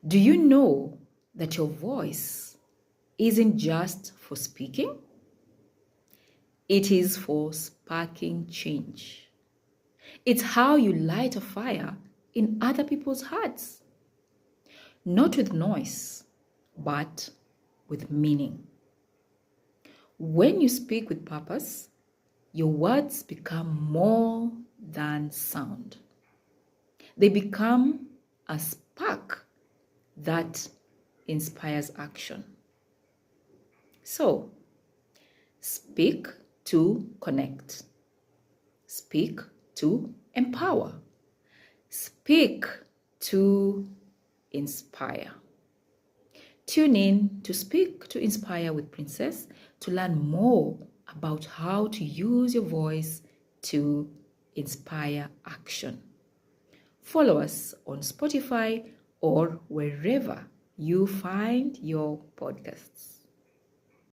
Do you know that your voice isn't just for speaking? It is for sparking change. It's how you light a fire in other people's hearts, not with noise, but with meaning. When you speak with purpose, your words become more than sound. They become a spark that inspires action. So, speak to connect. Speak to empower. Speak to inspire. Tune in to Speak to Inspire with Princess to learn more about how to use your voice to inspire action. Follow us on Spotify or wherever you find your podcasts.